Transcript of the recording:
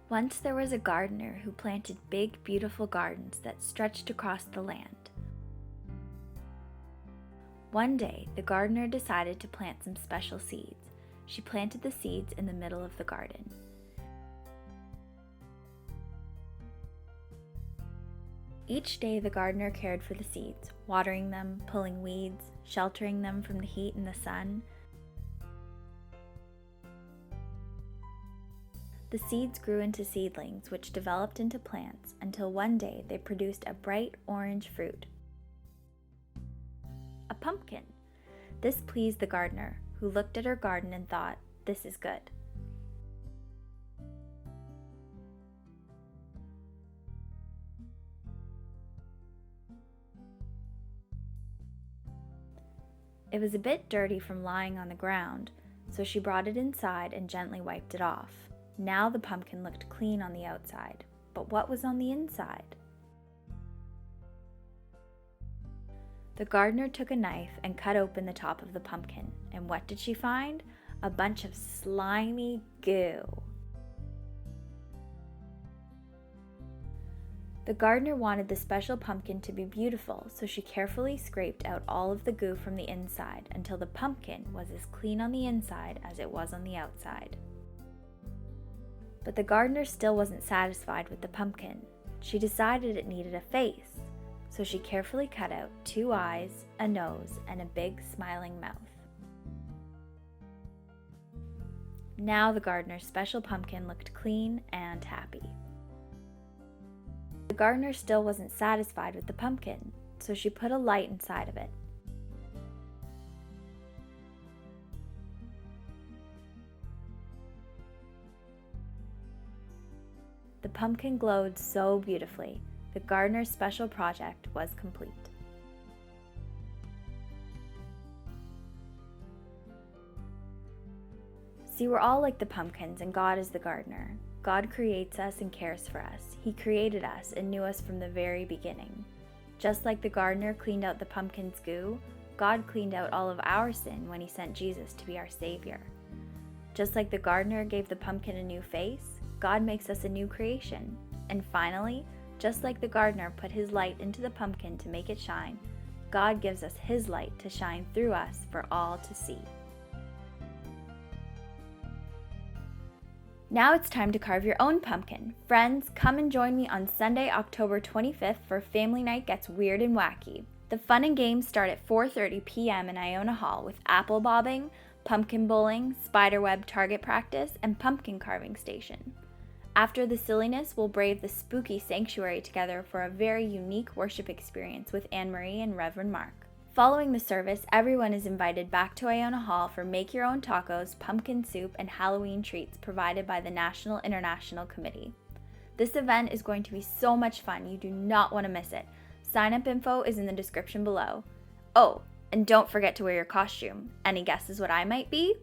Once there was a gardener who planted big, beautiful gardens that stretched across the land. One day, the gardener decided to plant some special seeds. She planted the seeds in the middle of the garden. Each day, the gardener cared for the seeds, watering them, pulling weeds, sheltering them from the heat and the sun. The seeds grew into seedlings, which developed into plants until one day they produced a bright orange fruit. A pumpkin. This pleased the gardener, who looked at her garden and thought, "This is good." It was a bit dirty from lying on the ground, so she brought it inside and gently wiped it off. Now the pumpkin looked clean on the outside, but what was on the inside? The gardener took a knife and cut open the top of the pumpkin, and what did she find? A bunch of slimy goo. The gardener wanted the special pumpkin to be beautiful, so she carefully scraped out all of the goo from the inside until the pumpkin was as clean on the inside as it was on the outside. But the gardener still wasn't satisfied with the pumpkin. She decided it needed a face, so she carefully cut out 2 eyes, a nose, and a big smiling mouth. Now the gardener's special pumpkin looked clean and happy. The gardener still wasn't satisfied with the pumpkin, so she put a light inside of it. The pumpkin glowed so beautifully. The gardener's special project was complete. See, we're all like the pumpkins, and God is the gardener. God creates us and cares for us. He created us and knew us from the very beginning. Just like the gardener cleaned out the pumpkin's goo, God cleaned out all of our sin when He sent Jesus to be our Savior. Just like the gardener gave the pumpkin a new face, God makes us a new creation. And finally, just like the gardener put His light into the pumpkin to make it shine, God gives us His light to shine through us for all to see. Now it's time to carve your own pumpkin. Friends, come and join me on Sunday, October 25th for Family Night Gets Weird and Wacky. The fun and games start at 4:30 p.m. in Iona Hall with apple bobbing, pumpkin bowling, spiderweb target practice, and pumpkin carving station. After the silliness, we'll brave the spooky sanctuary together for a very unique worship experience with Ann-Marie and Reverend Mark. Following the service, everyone is invited back to Iona Hall for make-your-own tacos, pumpkin soup, and Halloween treats provided by the National International Committee. This event is going to be so much fun. You do not want to miss it. Sign-up info is in the description below. Oh, and don't forget to wear your costume. Any guesses what I might be?